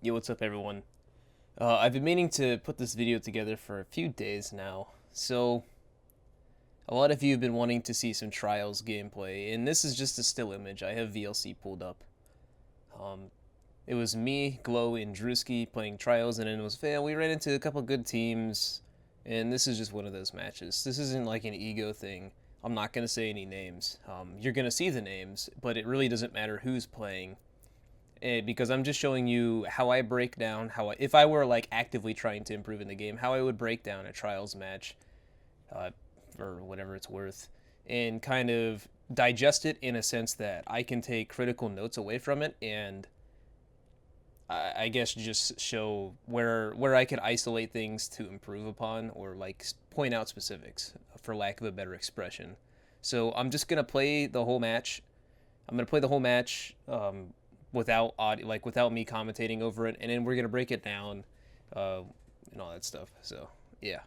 Yo, what's up, everyone? I've been meaning to put this video together for a few days now. So, a lot of you have been wanting to see some Trials gameplay, and this is just a still image. I have VLC pulled up. It was me, Glow, and Drewski playing Trials, and it was fail. We ran into a couple good teams, and this is just one of those matches. This isn't like an ego thing. I'm not going to say any names. You're going to see the names, but it really doesn't matter who's playing. Because I'm just showing you how I break down, if I were like actively trying to improve in the game, how I would break down a Trials match, for whatever it's worth, and kind of digest it in a sense that I can take critical notes away from it, and I guess just show where I could isolate things to improve upon, or like point out specifics, for lack of a better expression. So I'm just gonna play the whole match. Without audio, like without me commentating over it, and then we're gonna break it down, and all that stuff. So yeah.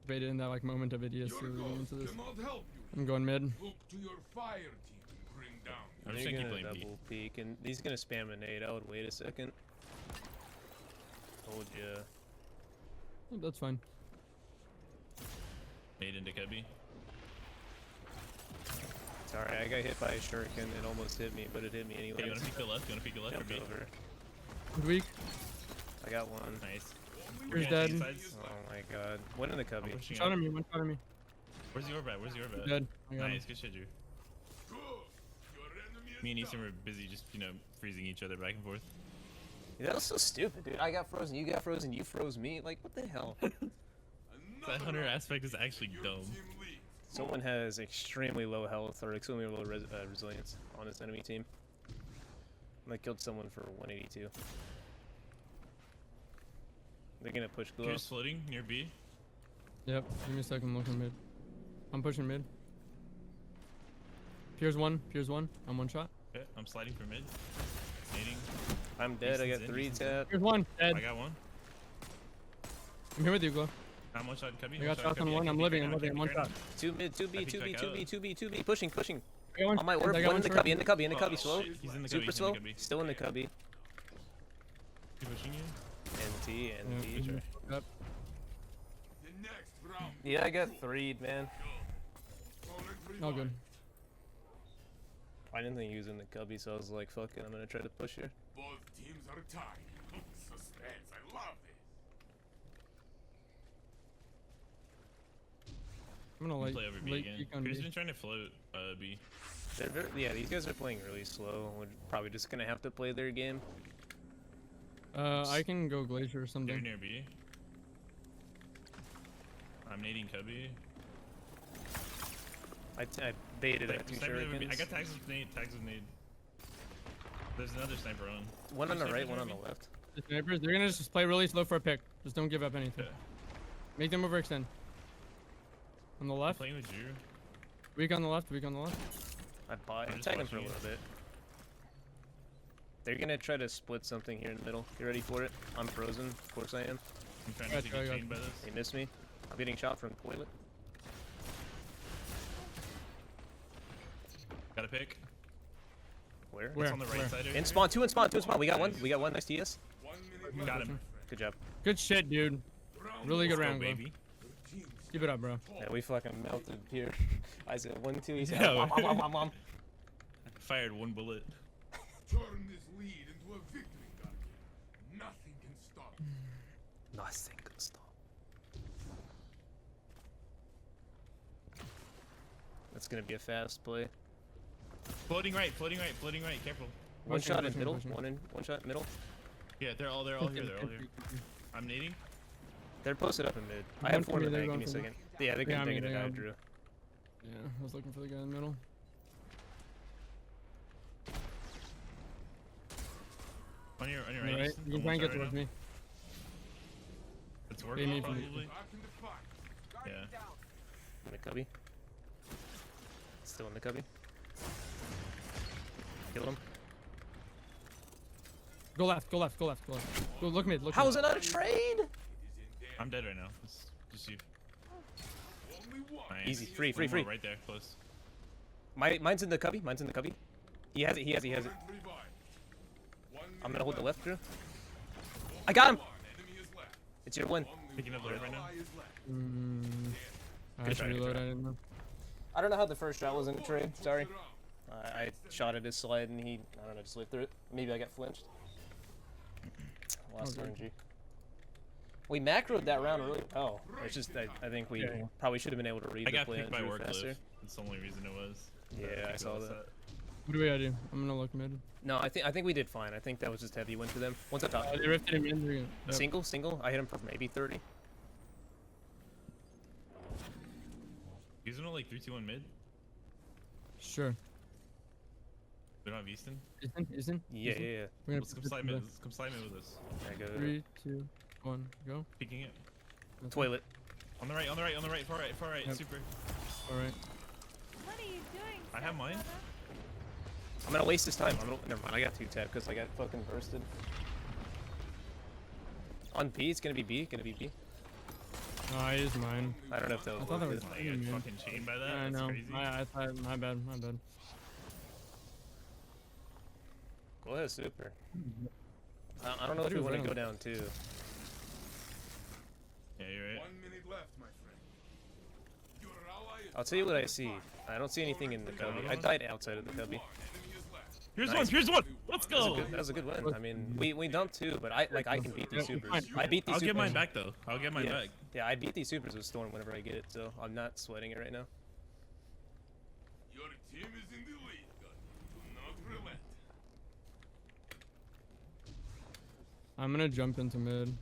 Waited in that like moment of idiocy into this. I'm going mid. Look to your fire team to bring down. I'm just gonna keep double peek, and he's gonna spam a nade. I would wait a second. Told ya. Oh, that's fine. Nade into Cubby. Sorry, I got hit by a shuriken. It almost hit me, but it hit me anyway. Hey, you wanna peek the left? You wanna peek the left? Jumped over. Good week. I got one. Nice. Where's Yeah, dead? sides. Oh my god. One in the cubby. I'm pushing Shot up. at me. One shot at me. Where's the orb at? Where's the orb at? Dead. I got him. Nice, good shit, Drew. Me and Easton were busy just, freezing each other back and forth. Yeah, that was so stupid, dude. I got frozen, you got frozen, you froze me. Like, what the hell? That hunter aspect is actually dumb. Someone has extremely low health or extremely low resilience on this enemy team. I killed someone for 182. They're gonna push Glow. Pierce floating near B. Yep. Give me a second. I'm looking mid. I'm pushing mid. Piers one. I'm one shot. Okay, I'm sliding for mid. Nading. I'm dead. I got Easton's in, 3 Easton's tap. Piers one. Dead. I got one. I'm here with you, Glow. I'm one shot Cubby. I got shots on one. I'm living. I'm one shot. 2 mid, 2B, 2B, 2B, 2B, 2B. Pushing. I got one. On my orb. I got One in the short. cubby. In the cubby. Slow. He's in the Super cubby. slow. In the cubby. Still in the cubby. He pushing you? NT. Good try. Yep. The next round. Yeah, I got 3, man. All good. I didn't think he was in the cubby, so I was like, fuck it, I'm gonna try to push here. Both teams are tied. Suspense. I love this. I'm gonna Play over B again. peek on Pierce B. been trying to float B. Yeah, these guys are playing really slow. We're probably just gonna have to play their game. I can go glacier or They're something. near B. I'm nading Cubby. I baited Like, at 2 sniper over B. I shurikens. got tags with nade. There's another sniper on. One on the Two right, snipers one on near the me. left. The snipers, they're gonna just play really slow for a pick. Just don't give up anything. Yeah. Make them overextend. On the I'm left. playing with Drew. Weak on the left. Weak on the left. I buy. I'm I'm just tagging for a watching little bit. They're gonna try to split something here in the middle. You ready for it? I'm frozen. Of course I am. I'm trying Got to you, I get got chained by this. They missed me. I'm getting shot from the toilet. Got a pick. Where? Where? It's on the right side. In spawn. 2 in spawn. 2 in spawn. We got one. Nice TS. 1 minute Got him. Good job. Good shit, dude. Really good Let's go, round, Glow. baby. Keep it up, bro. Yeah, we fucking melted here. I said 1, 2. He said, Yeah. Mom. Fired one bullet. Turn this lead into a victory, Guardian. Nothing can stop you. Nothing can stop. That's gonna be a fast play. Floating right. Careful. One Pushing, shot in pushing, middle. pushing. One shot middle. Yeah, they're all here. They're all here. I'm nading. They're posted up in mid. I One have for 4 me, in the they're bag. Give me a going for second. Yeah, they're Yeah, gonna I mean, take it they out, are. Drew. Yeah, I was looking for the guy in the middle. On your All right. right, Easton. you can I'm try and one get shot towards right me. now. It's They working need to- probably. Back in the fight. Yeah. In the cubby. Still in the cubby. Kill him. Go left. Go look mid. Look How mid. is it not a trade? It is in there. I'm dead right now. It's just you. Only one. Nice. Easy. Free. One more right there. Close. Mine's in the cubby. He has it. Current revive. I'm gonna hold the left crew. I got him! Enemy is left. It's your win. Picking up the right now. Ally is left. I Good should try, good reload. try. I didn't know. I don't know how the first shot was in the trade. Sorry. I shot at his slide and he, I don't know, just lived through it. Maybe I got flinched. Lost Okay. RNG. We macroed that round really well. It's just, I think we probably should have been able to read I the got play picked by and drew work faster. lift. That's the only reason it was. Yeah, I saw that. What do we gotta do? I'm gonna look mid. No, I think we did fine. I think that was just heavy win for them. Once I top. They rifted him in. Yep. Single. I hit him for maybe 30. Using it like 3-2-1 mid. Sure. We don't have Easton. Isn't? Yeah. We're gonna Let's come slide mid. Let's come slide mid with us. There I go. 3, 2, 1, go. Peeking it. That's Toilet. On the right. Far right. Yep. Super. it. All right. What are you doing? I have mine. I'm gonna waste this time. Never mind. I got 2 tap because I got fucking bursted. On B, it's gonna be B. Oh, I used mine. I don't know if that I was thought that worth was it. I get man. fucking chained by that. Yeah, I That's know. crazy. I thought. My bad. Go ahead, super. I don't know if we want to go down too. Yeah, you're right. 1 minute left, my friend. Your ally is I'll tell you what I see. I don't see anything in the cubby. I died outside of the cubby. enemy is left. Here's Nice. one. Here's one. Let's go. That was a good win. I mean, we dumped 2, but I can beat these supers. I beat these I'll supers. get mine back though. I'll get mine Yeah. back. Yeah, I beat these supers with Storm whenever I get it, so I'm not sweating it right now. Your team is in the lead, but do not relent. I'm gonna jump into mid.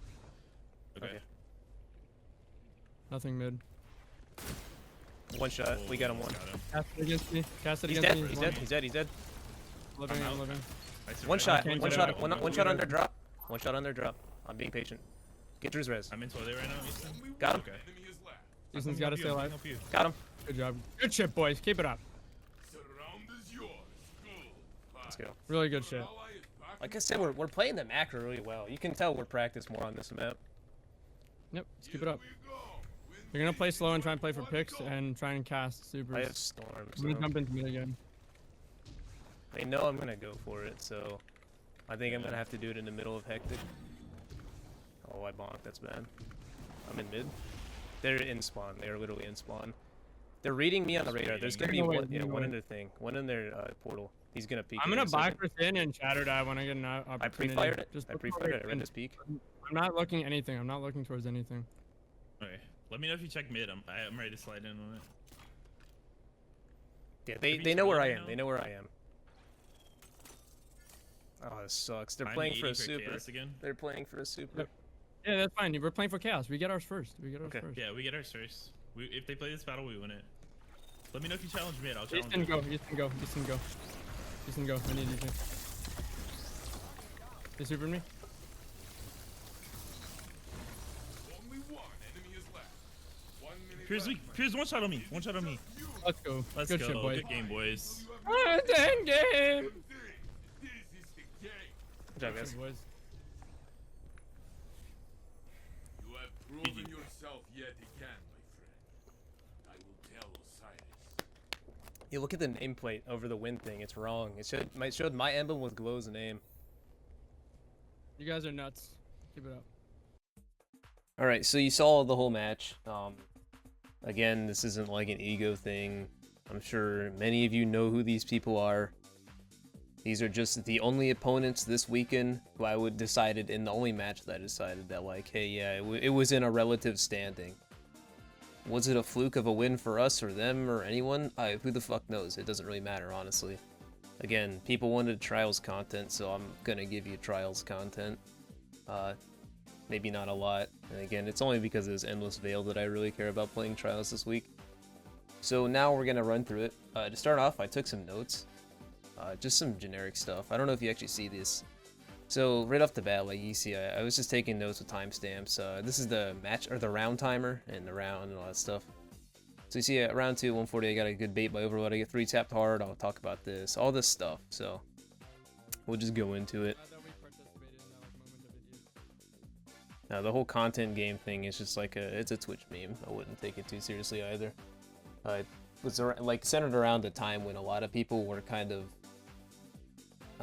Okay. Nothing mid. One shot. We got him one. Got him. Cast it against me. Cast it He's against dead. me. He's dead. Living. I'm I'm out. living. I survived. One shot. can't One get shot. out. One shot under drop. One shot under drop. I'm being patient. Get Drew's res. I'm in toilet right now, Easton. Got him. Okay. Enemy is left. Easton's gotta stay alive. Got him. Good job. Good shit, boys. Keep it up. Surround is yours. Good. Let's go. Really good shit. Ally is back. Like I said, we're playing the macro really well. You can tell we're practiced more on this map. Yep. Let's keep it up. You're gonna play slow and try and play for picks and try and cast supers. I have Storm, I'm so gonna jump into mid again. they know I'm gonna go for it. So I think I'm gonna have to do it in the middle of hectic. Oh, I bonked. That's bad. I'm in mid. They're in spawn. They're literally in spawn. They're reading me on the radar. There's gonna be No way, one, yeah, no one way. in their thing, one in their portal. He's gonna peek. I'm in gonna a second. buy for thin and shatter die when I get an opportunity. I pre-fired it. Just I look pre-fired it. I for read it. his peek. I'm not looking at anything. I'm not looking towards anything. Okay. Let me know if you check mid. I'm ready to slide in on it. Yeah, If they he's know where I playing am. now- They know where I am. Oh, this sucks. They're I'm playing for a 80 super. chaos again. They're playing for a super. Yep. Yeah, that's fine. We're playing for chaos. We get ours first. Okay. First. Yeah, we get ours first. If they play this battle, we win it. Let me know if you challenge mid. I'll challenge Easton you. go. Easton go. Easton go. Easton go. I need you to. They supered me. Only one enemy is left. 1 minute Here's left. here's one shot on me. One shot on me. Let's go. Let's Good go. shit, boys. Good game, boys. Ah, it's the end game. This is the game. Good job, Good guys. shit, boys. You have proven yourself yet again, my friend. I will tell Osiris. You look at the nameplate over the win thing. It's wrong. It showed my emblem with glow's name. You guys are nuts. Keep it up. All right, so you saw the whole match. Again, this isn't like an ego thing. I'm sure many of you know who these people are. These are just the only opponents this weekend who I would decided in the only match that I decided that like, hey, yeah, it was in a relative standing. Was it a fluke of a win for us or them or anyone? Who the fuck knows? It doesn't really matter, honestly. Again, people wanted Trials content, so I'm gonna give you Trials content. Maybe not a lot. And again, it's only because it was Endless Veil that I really care about playing Trials this week. So now we're gonna run through it. To start off, I took some notes. Just some generic stuff. I don't know if you actually see this. So right off the bat, like you see, I was just taking notes with timestamps. This is the match or the round timer and the round and all that stuff. So you see at round 2, 140, I got a good bait by Overload. I get 3 tapped hard. I'll talk about this, all this stuff. So we'll just go into it. Glad that we participated in that moment of idiot. Now the whole content game thing is just like it's a Twitch meme. I wouldn't take it too seriously either. It was like centered around the time when a lot of people were kind of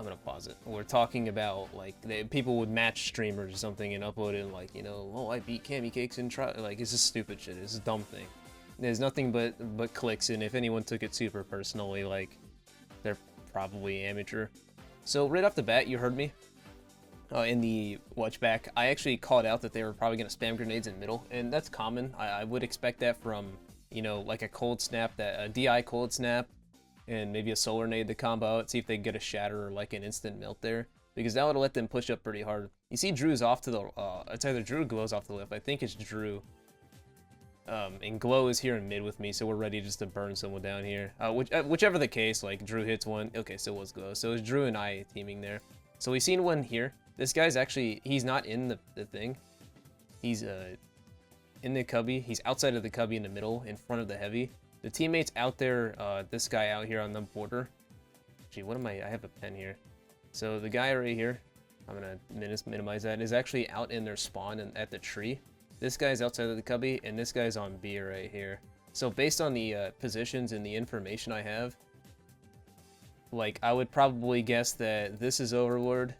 I'm gonna pause it. We're talking about like people would match streamers or something and upload it and like, you know, oh, I beat Cammy Cakes and try, like, it's just stupid shit. It's a dumb thing. There's nothing but clicks, and if anyone took it super personally, like, they're probably amateur. So right off the bat, you heard me in the watchback. I actually called out that they were probably gonna spam grenades in middle, and that's common. I would expect that from, you know, like a cold snap, that a DI cold snap, and maybe a solar nade to combo out, see if they get a shatter or like an instant melt there, because that would let them push up pretty hard. You see Drew's off to the, it's either Drew or Glow's off to the left. I think it's Drew. And Glow is here in mid with me, so we're ready just to burn someone down here. Whichever the case, like Drew hits one. Okay, so it was Glow. So it was Drew and I teaming there. So we've seen one here. This guy's actually, he's not in the thing. He's in the cubby. He's outside of the cubby in the middle, in front of the heavy. The teammate's out there, this guy out here on the border. Gee, what am I have a pen here. So the guy right here, I'm gonna minimize that, is actually out in their spawn and at the tree. This guy's outside of the cubby, and this guy's on B right here. So based on the positions and the information I have, like, I would probably guess that this is Overlord,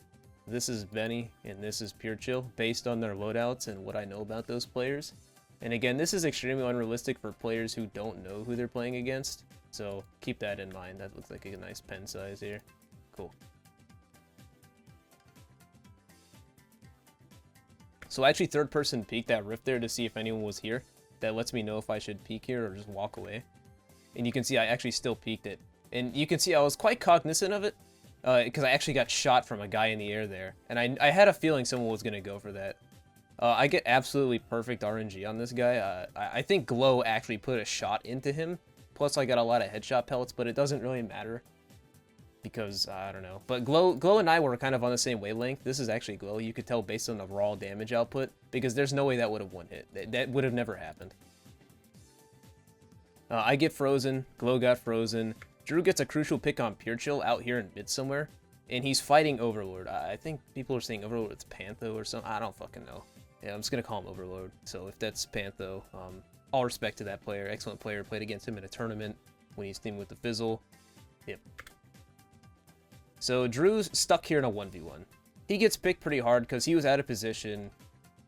this is Benny, and this is Pure Chill, based on their loadouts and what I know about those players. And again, this is extremely unrealistic for players who don't know who they're playing against, so keep that in mind. That looks like a nice pen size here. Cool. So I actually third person peeked that rift there to see if anyone was here. That lets me know if I should peek here or just walk away. And you can see I actually still peeked it. And you can see I was quite cognizant of it, because I actually got shot from a guy in the air there. And I had a feeling someone was going to go for that. I get absolutely perfect RNG on this guy. I think Glow actually put a shot into him. Plus, I got a lot of headshot pellets, but it doesn't really matter. Because, I don't know. But Glow and I were kind of on the same wavelength. This is actually Glow. You could tell based on the raw damage output. Because there's no way that would have one hit. That would have never happened. I get frozen. Glow got frozen. Drew gets a crucial pick on Pure Chill out here in mid somewhere. And he's fighting Overlord. I think people are saying Overlord, it's Pantho or something. I don't fucking know. Yeah, I'm just going to call him Overlord. So if that's Pantho, all respect to that player. Excellent player. Played against him in a tournament when he's teaming with the Fizzle. Yep. So Drew's stuck here in a 1v1. He gets picked pretty hard because he was out of position.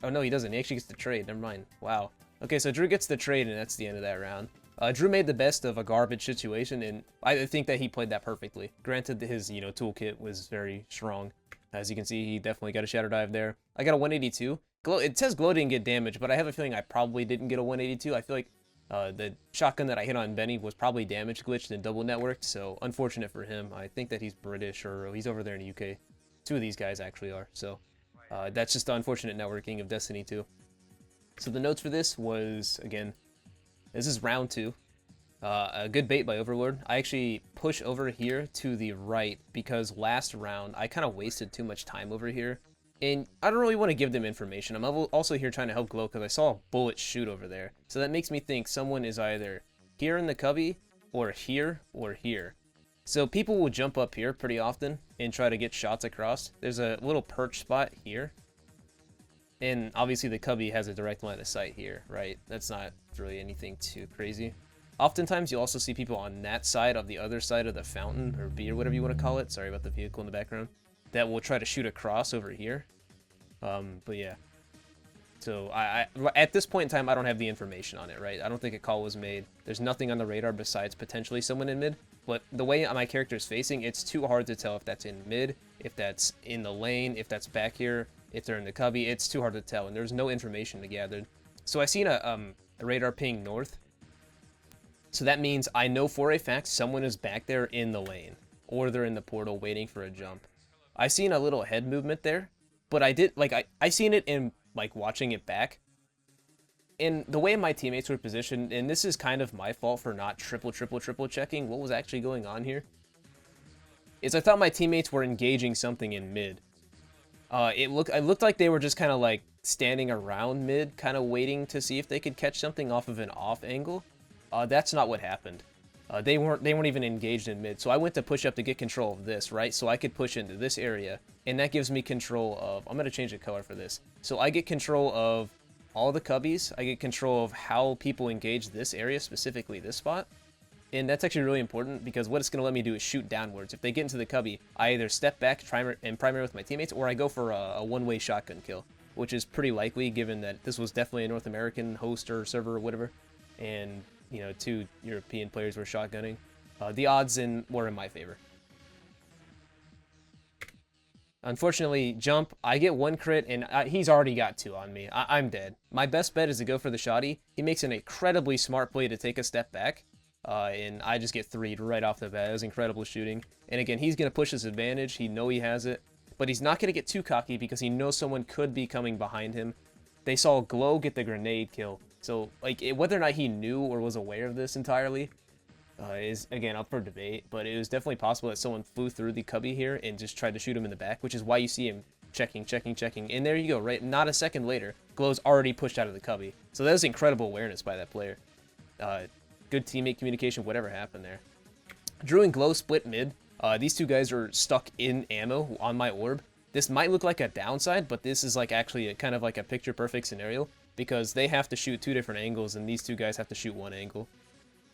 Oh, no, he doesn't. He actually gets the trade. Never mind. Wow. Okay, so Drew gets the trade, and that's the end of that round. Drew made the best of a garbage situation, and I think that he played that perfectly. Granted, his, you know, toolkit was very strong. As you can see, he definitely got a Shadow Dive there. I got a 182. Glow, it says Glow didn't get damage, but I have a feeling I probably didn't get a 182. I feel like the shotgun that I hit on Benny was probably damage glitched and double networked, so unfortunate for him. I think that he's British, or he's over there in the UK. Two of these guys actually are, so that's just the unfortunate networking of Destiny 2. So the notes for this was, again, this is round 2. A good bait by Overlord. I actually push over here to the right because last round I kind of wasted too much time over here. And I don't really want to give them information. I'm also here trying to help Glow because I saw a bullet shoot over there. So that makes me think someone is either here in the cubby or here or here. So people will jump up here pretty often and try to get shots across. There's a little perch spot here. And obviously the cubby has a direct line of sight here, right? That's not really anything too crazy. Oftentimes you'll also see people on that side of the other side of the fountain, or B, or whatever you want to call it. Sorry about the vehicle in the background. That will try to shoot across over here. But yeah. So I at this point in time, I don't have the information on it, right? I don't think a call was made. There's nothing on the radar besides potentially someone in mid. But the way my character is facing, it's too hard to tell if that's in mid, if that's in the lane, if that's back here, if they're in the cubby. It's too hard to tell, and there's no information to gather. So I seen a radar ping north. So that means I know for a fact someone is back there in the lane, or they're in the portal waiting for a jump. I seen a little head movement there, but I did, like, I seen it in, like, watching it back. And the way my teammates were positioned, and this is kind of my fault for not triple checking what was actually going on here, is I thought my teammates were engaging something in mid. It looked like they were just kind of like standing around mid, kind of waiting to see if they could catch something off of an off angle. That's not what happened. They weren't even engaged in mid, so I went to push up to get control of this, right? So I could push into this area, and that gives me control of, I'm going to change the color for this. So I get control of all the cubbies, I get control of how people engage this area, specifically this spot, And that's actually really important because what it's going to let me do is shoot downwards. If they get into the cubby, I either step back and primary with my teammates, or I go for a one-way shotgun kill, which is pretty likely given that this was definitely a North American host or server or whatever, and, you know, 2 European players were shotgunning. The odds were in my favor. Unfortunately, jump, I get 1 crit, and he's already got 2 on me. I'm dead. My best bet is to go for the shotty. He makes an incredibly smart play to take a step back, and I just get 3'd right off the bat. It was incredible shooting. And again, he's going to push his advantage. He knows he has it, but he's not going to get too cocky because he knows someone could be coming behind him. They saw Glow get the grenade kill, so like whether or not he knew or was aware of this entirely is, again, up for debate, but it was definitely possible that someone flew through the cubby here and just tried to shoot him in the back, which is why you see him checking, and there you go, right? Not a second later, Glow's already pushed out of the cubby. So that was incredible awareness by that player. Good teammate communication, whatever happened there. Drew and Glow split mid. These 2 guys are stuck in ammo on my orb. This might look like a downside, but this is like actually kind of like a picture-perfect scenario because they have to shoot 2 different angles, and these 2 guys have to shoot 1 angle.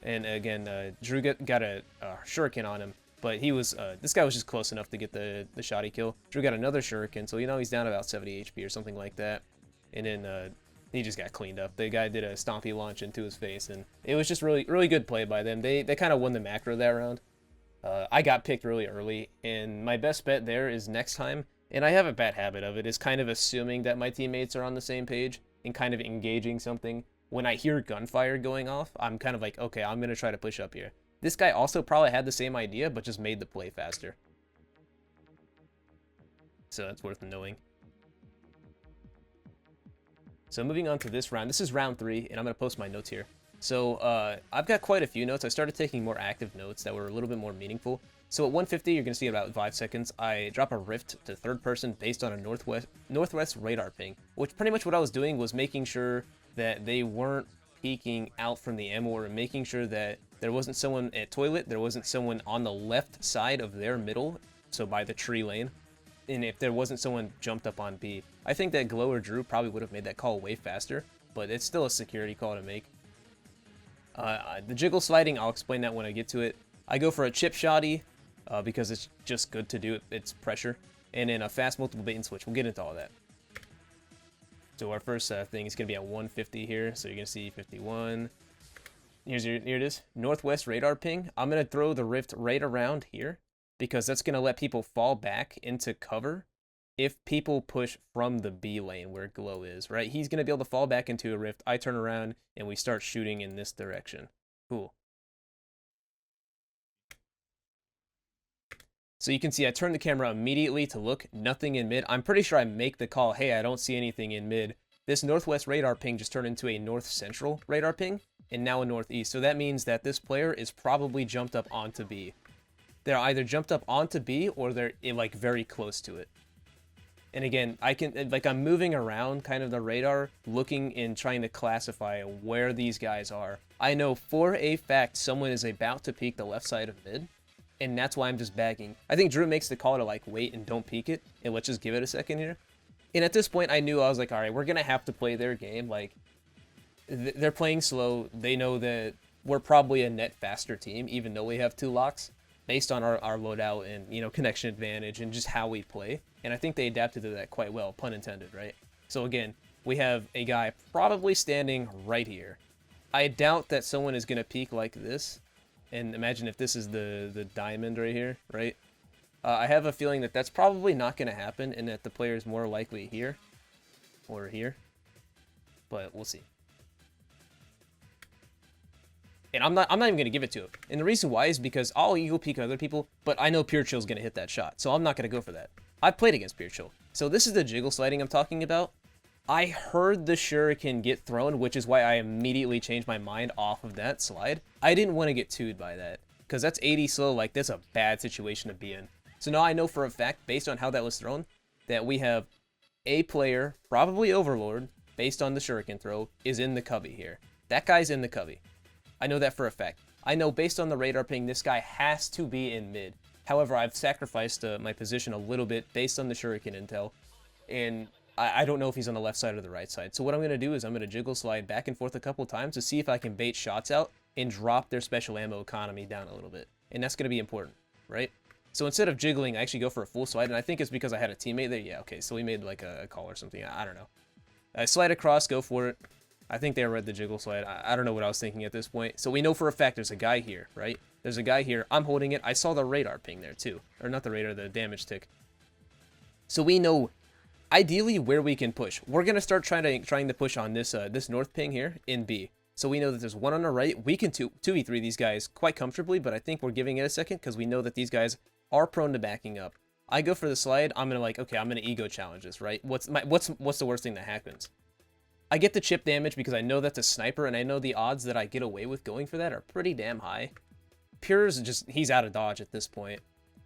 And again, Drew got a shuriken on him, but he was this guy was just close enough to get the shotty kill. Drew got another shuriken, so you know he's down about 70 HP or something like that. And then he just got cleaned up. The guy did a stompy launch into his face, and it was just really good play by them. They kind of won the macro that round. I got picked really early, and my best bet there is next time, and I have a bad habit of it, is kind of assuming that my teammates are on the same page and kind of engaging something. When I hear gunfire going off, I'm kind of like, okay, I'm going to try to push up here. This guy also probably had the same idea, but just made the play faster. So that's worth knowing. So moving on to this round. This is round 3, and I'm going to post my notes here. So I've got quite a few notes. I started taking more active notes that were a little bit more meaningful. So at 150, you're going to see about 5 seconds, I drop a rift to 3rd person based on a northwest radar ping, which pretty much what I was doing was making sure that they weren't peeking out from the ammo, or making sure that there wasn't someone at toilet, there wasn't someone on the left side of their middle, so by the tree lane, and if there wasn't someone jumped up on B. I think that Glow or Drew probably would have made that call way faster, but it's still a security call to make. The jiggle sliding, I'll explain that when I get to it. I go for a chip shotty because it's just good to do it. It's pressure. And then a fast multiple bait and switch. We'll get into all that. So our first thing is going to be at 150 here. So you're going to see 51. Here it is. Northwest radar ping. I'm going to throw the rift right around here because that's going to let people fall back into cover if people push from the B lane where Glow is, right? He's going to be able to fall back into a rift. I turn around and we start shooting in this direction. Cool. So you can see I turn the camera immediately to look, nothing in mid. I'm pretty sure I make the call, hey, I don't see anything in mid. This northwest radar ping just turned into a north central radar ping, and now a northeast. So that means that this player is probably jumped up onto B. They're either jumped up onto B or they're like very close to it. And again, I'm moving around kind of the radar, looking and trying to classify where these guys are. I know for a fact someone is about to peek the left side of mid, and that's why I'm just bagging. I think Drew makes the call to like wait and don't peek it, and let's just give it a second here. And at this point, I knew, I was like, all right, we're gonna have to play their game. Like, they're playing slow. They know that we're probably a net faster team, even though we have 2 locks, based on our loadout and, you know, connection advantage and just how we play. And I think they adapted to that quite well, pun intended, right? So again, we have a guy probably standing right here. I doubt that someone is gonna peek like this. And imagine if this is the diamond right here, right? I have a feeling that that's probably not going to happen, and that the player is more likely here or here. But we'll see. And I'm not even going to give it to him. And the reason why is because I'll eagle peek other people, but I know Pure Chill's going to hit that shot, so I'm not going to go for that. I've played against Pure Chill. So this is the jiggle sliding I'm talking about. I heard the shuriken get thrown, which is why I immediately changed my mind off of that slide. I didn't want to get 2'd by that, because that's 80 slow, like that's a bad situation to be in. So now I know for a fact, based on how that was thrown, that we have a player, probably Overlord, based on the shuriken throw, is in the cubby here. That guy's in the cubby. I know that for a fact. I know based on the radar ping, this guy has to be in mid. However, I've sacrificed my position a little bit based on the shuriken intel, and I don't know if he's on the left side or the right side. So what I'm going to do is I'm going to jiggle slide back and forth a couple times to see if I can bait shots out and drop their special ammo economy down a little bit. And that's going to be important, right? So instead of jiggling, I actually go for a full slide, and I think it's because I had a teammate there. Yeah, okay, so we made like a call or something. I don't know. I slide across, go for it. I think they read the jiggle slide. I don't know what I was thinking at this point. So we know for a fact there's a guy here, right? There's a guy here. I'm holding it. I saw the radar ping there too. Or not the radar, the damage tick. So we know ideally where we can push. We're going to start trying to push on this this north ping here in B. So we know that there's one on the right. We can 2v3 these guys quite comfortably, but I think we're giving it a second because we know that these guys are prone to backing up. I go for the slide. I'm going to I'm going to ego challenge this, right? What's the worst thing that happens? I get the chip damage because I know that's a sniper, and I know the odds that I get away with going for that are pretty damn high. Pure's just, he's out of dodge at this point.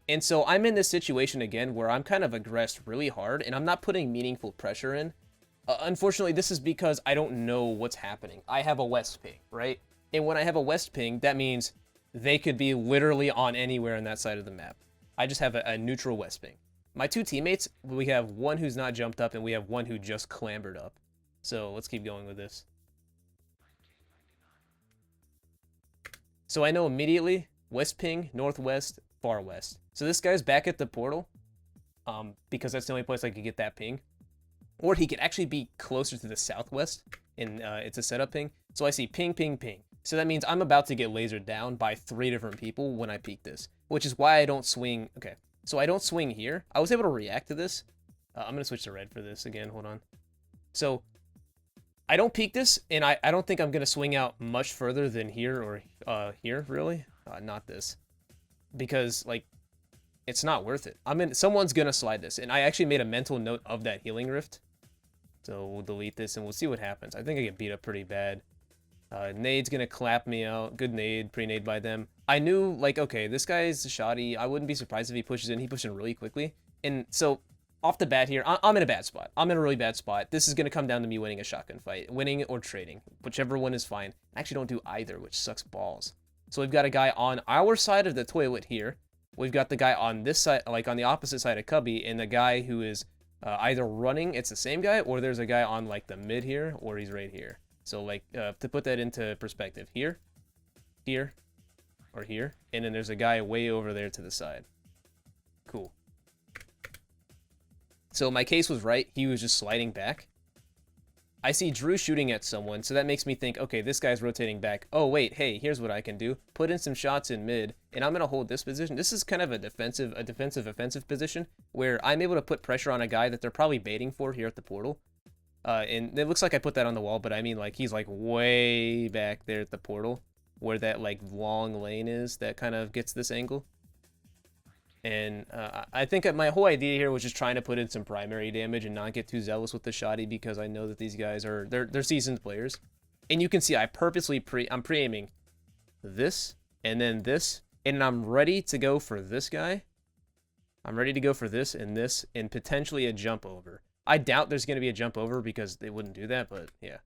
And so I'm in this situation again where I'm kind of aggressed really hard, and I'm not putting meaningful pressure in. Unfortunately, this is because I don't know what's happening. I have a west ping, right? And when I have a west ping, that means they could be literally on anywhere on that side of the map. I just have a neutral west ping. My two teammates, we have one who's not jumped up, and we have one who just clambered up. So let's keep going with this. So I know immediately, west ping, northwest, far west. So this guy's back at the portal, because that's the only place I could get that ping. Or he could actually be closer to the southwest, and it's a setup ping. So I see ping, ping, ping. So that means I'm about to get lasered down by 3 different people when I peek this, which is why I don't swing. Okay, so I don't swing here. I was able to react to this. I'm going to switch to red for this again. Hold on. So I don't peek this, and I don't think I'm going to swing out much further than here or here, really. Not this. Because, like, it's not worth it. Someone's going to slide this, and I actually made a mental note of that healing rift. So we'll delete this, and we'll see what happens. I think I get beat up pretty bad. Nade's going to clap me out. Good nade, pre-nade by them. I knew, like, okay, this guy's shoddy. I wouldn't be surprised if he pushes in. He pushed in really quickly. And so off the bat here, I'm in a bad spot. I'm in a really bad spot. This is going to come down to me winning a shotgun fight. Winning or trading. Whichever one is fine. I actually don't do either, which sucks balls. So we've got a guy on our side of the toilet here. We've got the guy on this side, like on the opposite side of Cubby, and the guy who is either running, it's the same guy, or there's a guy on like the mid here, or he's right here. So like, to put that into perspective, here, here, or here, and then there's a guy way over there to the side. Cool. So my case was right. He was just sliding back. I see Drew shooting at someone, so that makes me think, okay, this guy's rotating back. Oh, wait, hey, here's what I can do. Put in some shots in mid, and I'm going to hold this position. This is kind of a defensive-offensive position, where I'm able to put pressure on a guy that they're probably baiting for here at the portal. And it looks like I put that on the wall, but I mean, like, he's, like, way back there at the portal, where that, like, long lane is that kind of gets this angle. And I think my whole idea here was just trying to put in some primary damage and not get too zealous with the shoddy, because I know that these guys are they're seasoned players. And you can see I purposely I'm pre-aiming this and then this, and I'm ready to go for this guy. I'm ready to go for this and potentially a jump over. I doubt there's going to be a jump over because they wouldn't do that, but yeah.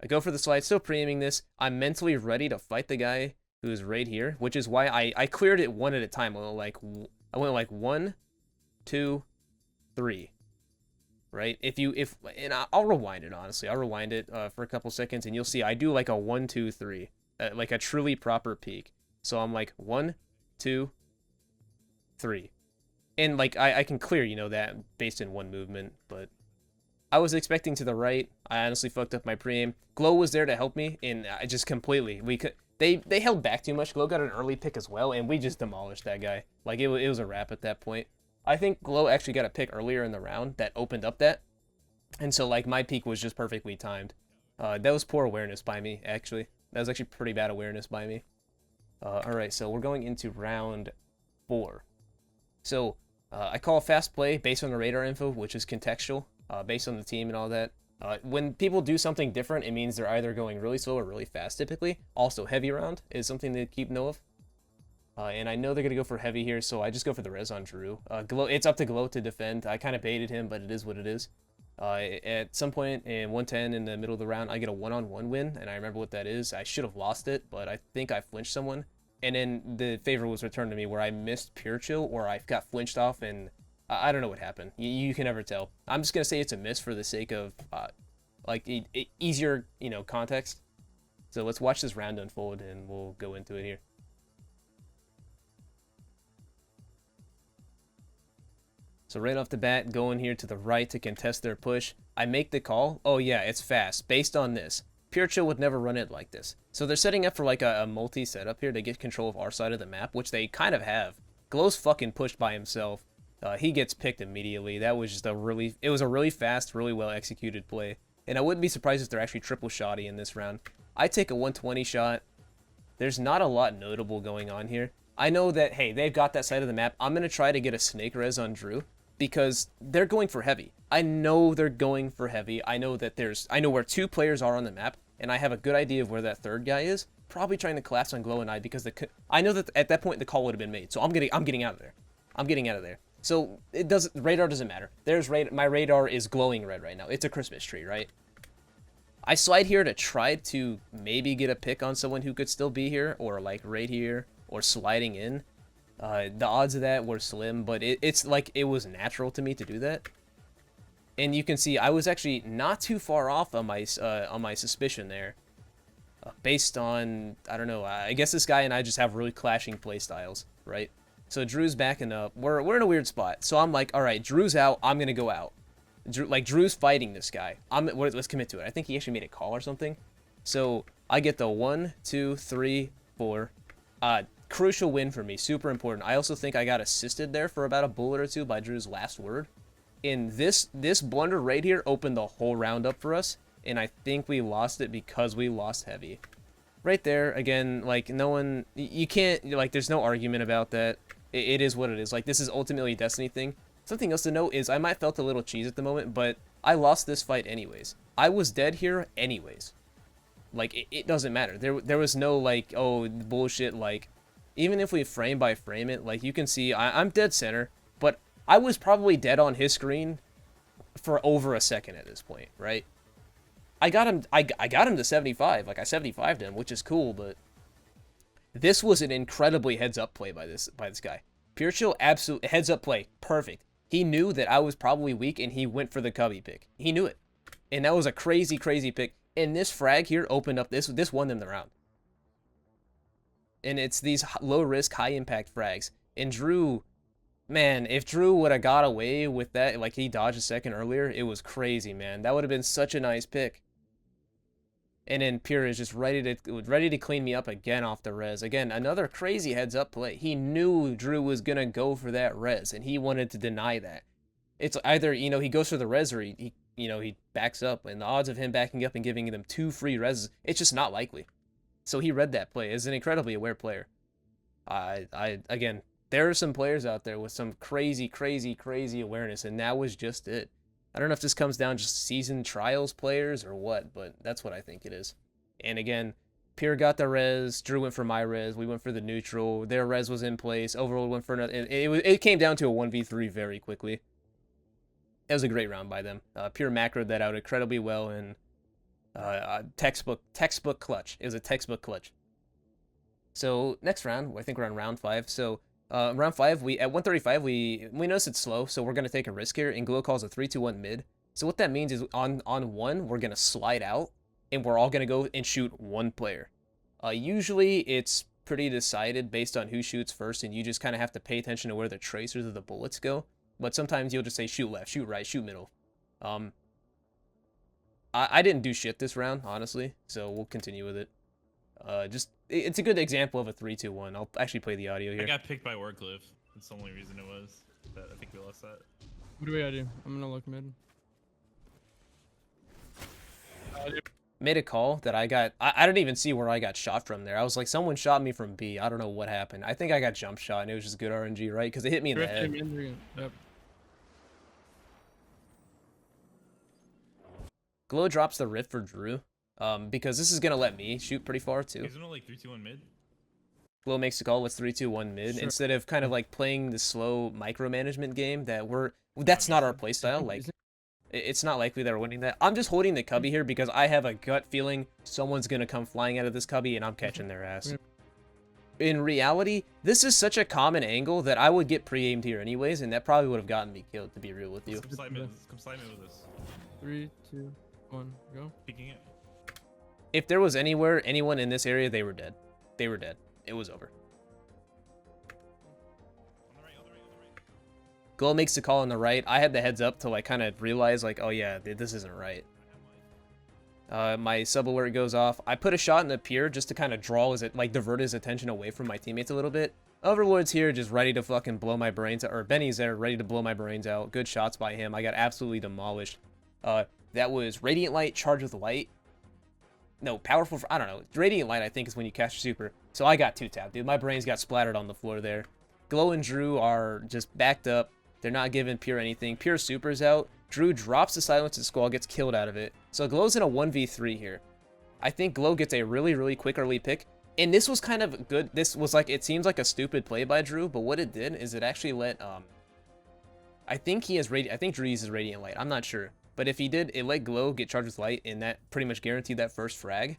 I go for the slide, still pre-aiming this. I'm mentally ready to fight the guy who's right here, which is why I cleared it one at a time. I went like 1, 2, 3, right? And I'll rewind it, honestly. I'll rewind it for a couple seconds, and you'll see I do like a 1, 2, 3, like a truly proper peek. So I'm like 1, 2, 3, and like I can clear, you know, that based in one movement. But I was expecting to the right. I honestly fucked up my pre-aim. Glow was there to help me, and I just completely They held back too much. Glow got an early pick as well, and we just demolished that guy. Like, it was a wrap at that point. I think Glow actually got a pick earlier in the round that opened up that. And so, like, my peak was just perfectly timed. That was poor awareness by me, actually. That was actually pretty bad awareness by me. Alright, so we're going into round 4. So, I call a fast play based on the radar info, which is contextual, based on the team and all that. When people do something different, it means they're either going really slow or really fast, typically. Also, heavy round is something to keep note of. And I know they're going to go for heavy here, so I just go for the res on Drew. Glow, it's up to Glow to defend. I kind of baited him, but it is what it is. At some point in 110 in the middle of the round, I get a one-on-one win, and I remember what that is. I should have lost it, but I think I flinched someone. And then the favor was returned to me where I missed Pure Chill, or I got flinched off, and I don't know what happened. You can never tell. I'm just going to say it's a miss for the sake of, like, easier, you know, context. So let's watch this round unfold, and we'll go into it here. So right off the bat, going here to the right to contest their push. I make the call. Oh yeah, it's fast. Based on this, Pure Chill would never run it like this. So they're setting up for like a multi-setup here to get control of our side of the map, which they kind of have. Glow's fucking pushed by himself. He gets picked immediately. That was just it was a really fast, really well executed play. And I wouldn't be surprised if they're actually triple shotty in this round. I take a 120 shot. There's not a lot notable going on here. I know that, hey, they've got that side of the map. I'm going to try to get a snake res on Drew because they're going for heavy. I know they're going for heavy. I know where 2 players are on the map, and I have a good idea of where that 3rd guy is. Probably trying to collapse on Glow and I because I know that at that point the call would have been made. So I'm getting out of there. I'm getting out of there. So radar doesn't matter. My radar is glowing red right now. It's a Christmas tree, right? I slide here to try to maybe get a pick on someone who could still be here, or like right here, or sliding in. The odds of that were slim, but it's like it was natural to me to do that. And you can see I was actually not too far off on my suspicion there. Based on, I don't know, I guess this guy and I just have really clashing play styles, right? So Drew's backing up. We're in a weird spot. So I'm like, all right, Drew's out. I'm gonna go out. Drew's fighting this guy. Let's commit to it. I think he actually made a call or something. So I get the 1, 2, 3, 4. Crucial win for me. Super important. I also think I got assisted there for about a bullet or 2 by Drew's last word. And this blunder right here opened the whole round up for us. And I think we lost it because we lost heavy. Right there, again, like, no one... You can't... Like, there's no argument about that. It is what it is. Like, this is ultimately a Destiny thing. Something else to note is I might felt a little cheese at the moment, but I lost this fight anyways. I was dead here anyways. Like, it doesn't matter. There was no, like, oh, bullshit, like... Even if we frame by frame it, like, you can see I'm dead center, but I was probably dead on his screen for over a second at this point, right? I got him to 75, like I 75'd him, which is cool, but this was an incredibly heads-up play by this guy. Pure Chill, absolute heads-up play, perfect. He knew that I was probably weak, and he went for the cubby pick. He knew it, and that was a crazy, crazy pick. And this frag here opened up this won them the round. And it's these low-risk, high-impact frags. And Drew, man, if Drew would have got away with that, like he dodged a second earlier, it was crazy, man. That would have been such a nice pick. And then Pure is just ready to clean me up again off the res. Again, another crazy heads-up play. He knew Drew was going to go for that res, and he wanted to deny that. It's either, he goes for the res or he backs up. And the odds of him backing up and giving them 2 free reses, it's just not likely. So he read that play. Is an incredibly aware player. Again, there are some players out there with some crazy, crazy, crazy awareness, and that was just it. I don't know if this comes down to just seasoned trials players or what, but that's what I think it is. And again, Pure got the res, Drew went for my res, we went for the neutral, their res was in place, Overlord went for another. It came down to a 1v3 very quickly. It was a great round by them. Pure macroed that out incredibly well, and textbook clutch. It was a textbook clutch. So next round, I think we're on round 5. So round 5, at 135, we notice it's slow, so we're going to take a risk here, and Glow calls a 3-2-1 mid. So what that means is on 1, we're going to slide out, and we're all going to go and shoot 1 player. Usually, it's pretty decided based on who shoots first, and you just kind of have to pay attention to where the tracers of the bullets go. But sometimes you'll just say shoot left, shoot right, shoot middle. I didn't do shit this round, honestly, so we'll continue with it. It's a good example of a 3-2-1. I'll actually play the audio here. I got picked by Warcliffe. That's the only reason it was. That I think we lost that. What do we gotta do? I'm gonna look mid. Made a call that I got. I didn't even see where I got shot from there. I was like, someone shot me from B. I don't know what happened. I think I got jump shot, and it was just good RNG, right? Because it hit me in the head. Yep. Glow drops the rift for Drew, because this is gonna let me shoot pretty far too. Isn't it like 3-2-1 mid? Glow makes the call with 3-2-1 mid, Sure. instead of kind of like playing the slow micromanagement game that's not our playstyle. Like, it's not likely that we're winning that. I'm just holding the cubby here because I have a gut feeling someone's gonna come flying out of this cubby and I'm catching their ass. In reality, this is such a common angle that I would get pre-aimed here anyways, and that probably would have gotten me killed, to be real with you. Come slide me with this. 3, 2, 1, go. Peeking it. if there was anyone in this area, they were dead. They were dead. It was over. On the right, on the right, on the right. Glow makes the call on the right. I had the heads up to like kind of realize like, oh yeah, this isn't right. My sub alert goes off. I put a shot in the pier just to kind of divert his attention away from my teammates a little bit. Overlord's here just ready to fucking blow my brains out, or Benny's there ready to blow my brains out. Good shots by him. I got absolutely demolished. That was Radiant Light, Charge with Light. No, Powerful, I don't know. Radiant Light I think is when you cast your super. So I got 2-tapped, dude. My brains got splattered on the floor there. Glow and Drew are just backed up. They're not giving Pure anything. Pure super's out. Drew drops the Silence and Squall, gets killed out of it. So Glow's in a 1v3 here. I think Glow gets a really quick early pick. And this was kind of good. This was like, it seems like a stupid play by Drew, but what it did is it actually let, I think Drew uses Radiant Light. I'm not sure. But if he did, it let Glow get charged with light, and that pretty much guaranteed that first frag.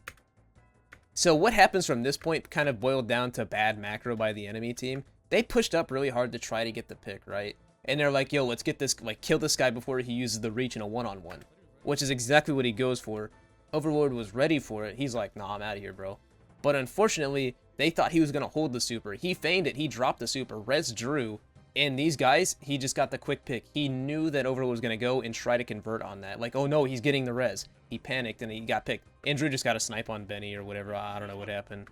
So what happens from this point kind of boiled down to bad macro by the enemy team. They pushed up really hard to try to get the pick, right? And they're like, yo, let's get this, like, kill this guy before he uses the reach in a one-on-one. Which is exactly what he goes for. Overlord was ready for it. He's like, nah, I'm out of here, bro. But unfortunately, they thought he was going to hold the super. He feigned it. He dropped the super. Res Drew. And these guys, he just got the quick pick. He knew that Overlord was going to go and try to convert on that. Like, oh no, he's getting the res. He panicked and he got picked. And Drew just got a snipe on Benny or whatever. I don't know what happened.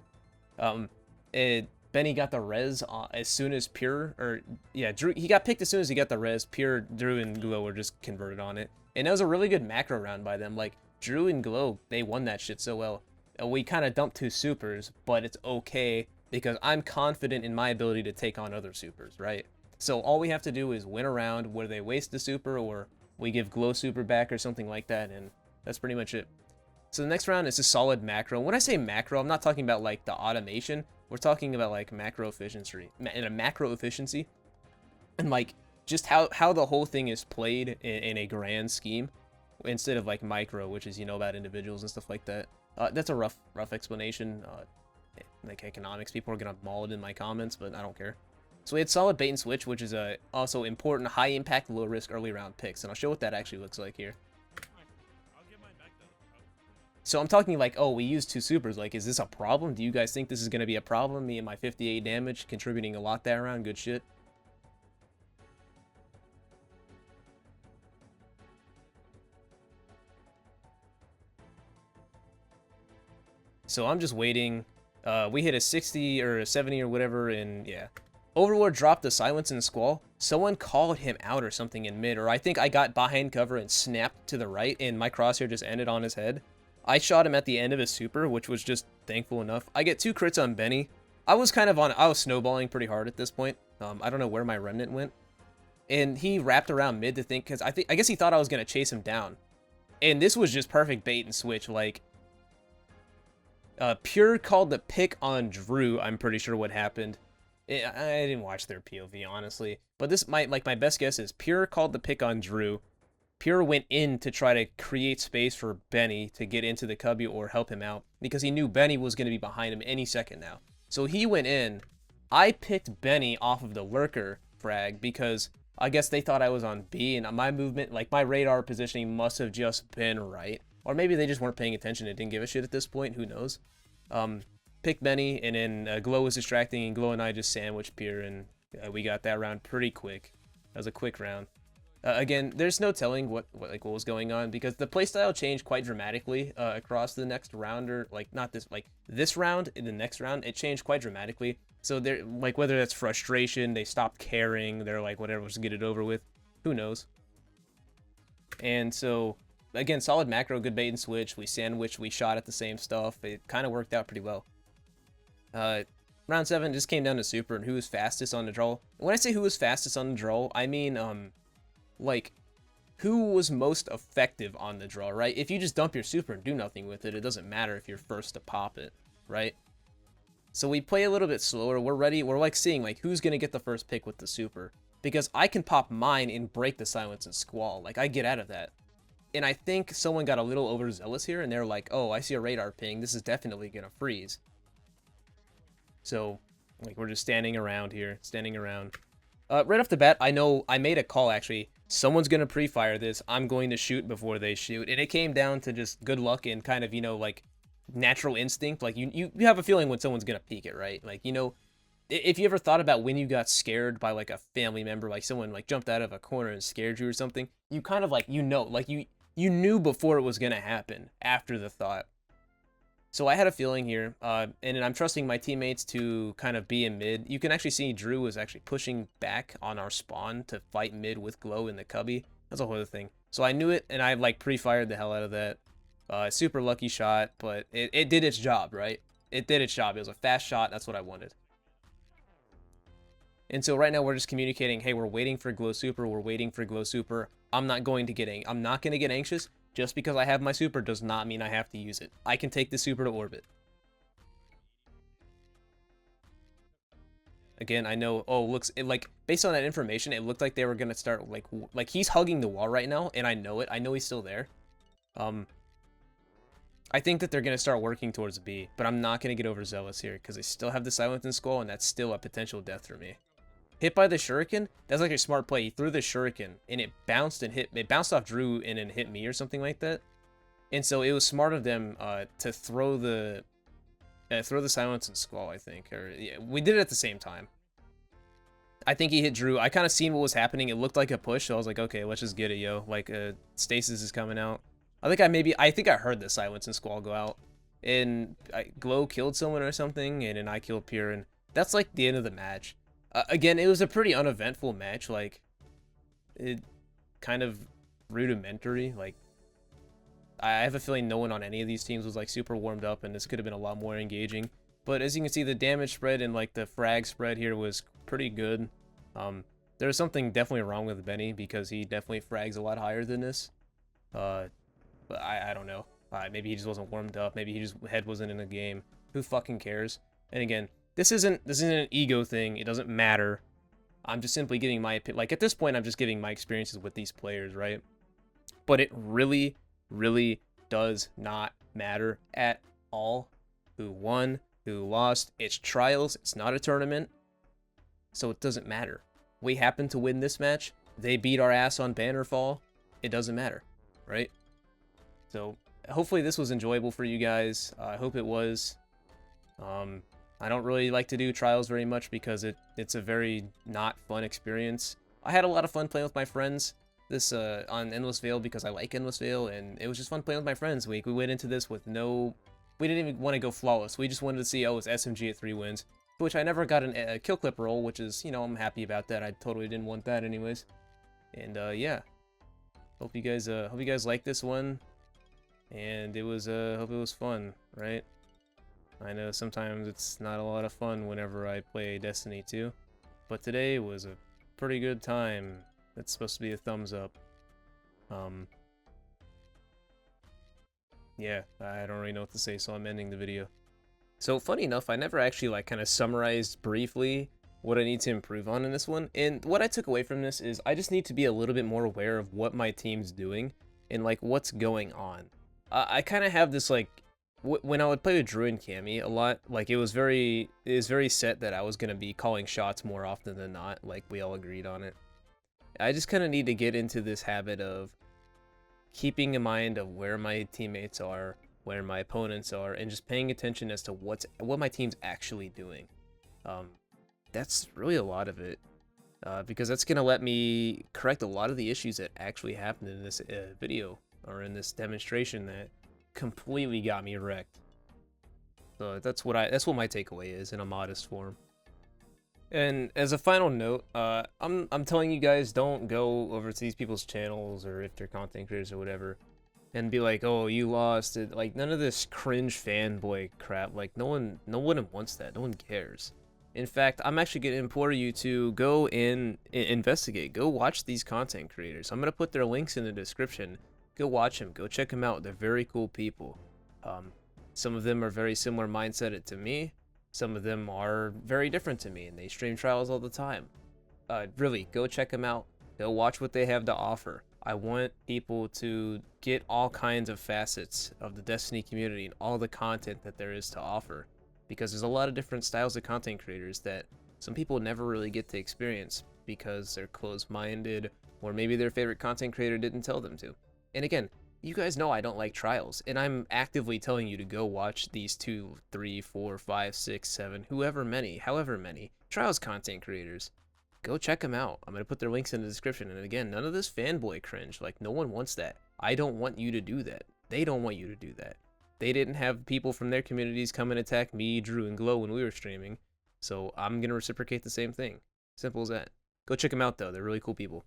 Benny got the res as soon as Pure, or yeah, Drew, he got picked as soon as he got the res. Pure, Drew, and Glow were just converted on it. And that was a really good macro round by them. Like, Drew and Glow, they won that shit so well. We kind of dumped 2 supers, but it's okay because I'm confident in my ability to take on other supers, right? So all we have to do is win a round where they waste the super or we give Glow super back or something like that, and that's pretty much it. So the next round is a solid macro. When I say macro, I'm not talking about like the automation. We're talking about like macro efficiency, and like just how the whole thing is played in a grand scheme instead of like micro, which is, you know, about individuals and stuff like that. That's a rough explanation. Like economics, people are gonna maul it in my comments, but I don't care. So we had solid bait and switch, which is a also important high impact, low risk early round picks, and I'll show what that actually looks like here. I'll get mine back though. So I'm talking like, oh, we used 2 supers. Like, is this a problem? Do you guys think this is gonna be a problem? Me and my 58 damage contributing a lot that round. Good shit. So I'm just waiting. We hit a 60 or a 70 or whatever, and yeah. Overlord dropped the Silence and Squall. Someone called him out or something in mid, or I think I got behind cover and snapped to the right, and my crosshair just ended on his head. I shot him at the end of his super, which was just thankful enough. I get 2 crits on Benny. I was snowballing pretty hard at this point. I don't know where my remnant went. And he wrapped around mid to think, because I guess he thought I was going to chase him down. And this was just perfect bait and switch, like... Pure called the pick on Drew, I'm pretty sure what happened. I didn't watch their POV, honestly. But this my best guess is Pure called the pick on Drew. Pure went in to try to create space for Benny to get into the cubby or help him out, because he knew Benny was going to be behind him any second now. So he went in. I picked Benny off of the lurker frag because I guess they thought I was on B, and my movement, like my radar positioning must have just been right. Or maybe they just weren't paying attention and didn't give a shit at this point, who knows. Picked Benny, and then Glow was distracting, and Glow and I just sandwiched Pure, and we got that round pretty quick. That was a quick round. Again, there's no telling what was going on, because the playstyle changed quite dramatically across the next round, or like not this, like this round, in the next round, it changed quite dramatically. So they're like, whether that's frustration, they stopped caring, they're like, whatever, just get it over with, who knows. And so again, solid macro, good bait and switch. We sandwiched, we shot at the same stuff. It kind of worked out pretty well. Round 7 just came down to super and who was fastest on the draw. When I say who was fastest on the draw, I mean, like, who was most effective on the draw, right? If you just dump your super and do nothing with it, it doesn't matter if you're first to pop it, right? So we play a little bit slower. We're ready. We're like seeing like who's going to get the first pick with the super, because I can pop mine and break the Silence and Squall. Like, I get out of that. And I think someone got a little overzealous here, and they're like, oh, I see a radar ping. This is definitely going to freeze. So, like, we're just standing around here, standing around. Right off the bat, I know I made a call, actually. Someone's going to pre-fire this. I'm going to shoot before they shoot. And it came down to just good luck and kind of, you know, like, natural instinct. Like you have a feeling when someone's gonna peek it, right? Like, you know, if you ever thought about when you got scared by like a family member, like someone like jumped out of a corner and scared you or something, you kind of like, you know, like you knew before it was gonna happen after the thought. So I had a feeling here, and I'm trusting my teammates to kind of be in mid. You can actually see Drew was actually pushing back on our spawn to fight mid with Glow in the cubby. That's a whole other thing. So I knew it, and I like pre-fired the hell out of that. Super lucky shot, but it did its job, right? It did its job. It was a fast shot. That's what I wanted. And so right now we're just communicating, hey, we're waiting for Glow Super. We're waiting for Glow Super. I'm not going to get anxious. Just because I have my super does not mean I have to use it. I can take the super to orbit. Again, I know, oh, like, based on that information, it looked like they were going to start, like he's hugging the wall right now, and I know it. I know he's still there. I think that they're going to start working towards B, but I'm not going to get overzealous here, because they still have the Silence and Skull, and that's still a potential death for me. Hit by the shuriken, that's like a smart play. He threw the shuriken, and it bounced off Drew and then hit me or something like that. And so it was smart of them to throw the Silence and Skull, I think. Or yeah, we did it at the same time. I think he hit Drew. I kind of seen what was happening. It looked like a push, so I was like, okay, let's just get it, yo. Like, Stasis is coming out. I think I heard the Silence and Skull go out. And Glow killed someone or something, and then I killed Pure, and that's like the end of the match. Again, it was a pretty uneventful match, like, it kind of rudimentary, like, I have a feeling no one on any of these teams was, like, super warmed up, and this could have been a lot more engaging, but as you can see, the damage spread and, like, the frag spread here was pretty good. There's something definitely wrong with Benny, because he definitely frags a lot higher than this, but I don't know, maybe he just wasn't warmed up, maybe his head wasn't in the game, who fucking cares, and again, This isn't an ego thing. It doesn't matter. I'm just simply giving my opinion. Like, at this point, I'm just giving my experiences with these players, right? But it really, really does not matter at all who won, who lost. It's trials. It's not a tournament. So it doesn't matter. We happen to win this match. They beat our ass on Bannerfall. It doesn't matter, right? So hopefully this was enjoyable for you guys. I hope it was. I don't really like to do trials very much because it's a very not fun experience. I had a lot of fun playing with my friends on Endless Veil because I like Endless Veil, and it was just fun playing with my friends. We went into this with we didn't even want to go flawless. We just wanted to see, oh, it's SMG at 3 wins, which I never got a kill clip roll, which is, you know, I'm happy about that. I totally didn't want that anyways. And yeah, hope you guys like this one, and it was hope it was fun, right? I know sometimes it's not a lot of fun whenever I play Destiny 2, but today was a pretty good time. It's supposed to be a thumbs up. Yeah, I don't really know what to say, so I'm ending the video. So funny enough, I never actually like kind of summarized briefly what I need to improve on in this one, and what I took away from this is I just need to be a little bit more aware of what my team's doing and like what's going on. I kind of have this like, when I would play with Drew and Cammy a lot, like it was very set that I was going to be calling shots more often than not, like we all agreed on it. I just kind of need to get into this habit of keeping in mind of where my teammates are, where my opponents are, and just paying attention as to what my team's actually doing. That's really a lot of it, because that's going to let me correct a lot of the issues that actually happened in this video, or in this demonstration that completely got me wrecked. So that's what my takeaway is in a modest form. And as a final note, I'm telling you guys, don't go over to these people's channels, or if they're content creators or whatever, and be like, oh, you lost it. Like, none of this cringe fanboy crap. Like, no one wants that. No one cares. In fact, I'm actually going to implore you to go and investigate. Go watch these content creators. I'm going to put their links in the description. Go watch them. Go check them out. They're very cool people. Some of them are very similar mindset to me. Some of them are very different to me, and they stream trials all the time. Really, go check them out. Go watch what they have to offer. I want people to get all kinds of facets of the Destiny community and all the content that there is to offer, because there's a lot of different styles of content creators that some people never really get to experience because they're closed-minded, or maybe their favorite content creator didn't tell them to. And again, You guys know I don't like trials, and I'm actively telling you to go watch these 2, 3, 4, 5, 6, 7, however many trials content creators. Go check them out. I'm gonna put their links in the description. And again, none of this fanboy cringe. Like, no one wants that. I don't want you to do that. They don't want you to do that. They didn't have people from their communities come and attack me, Drew, and Glow when we were streaming. So I'm gonna reciprocate the same thing. Simple as that. Go check them out though. They're really cool people.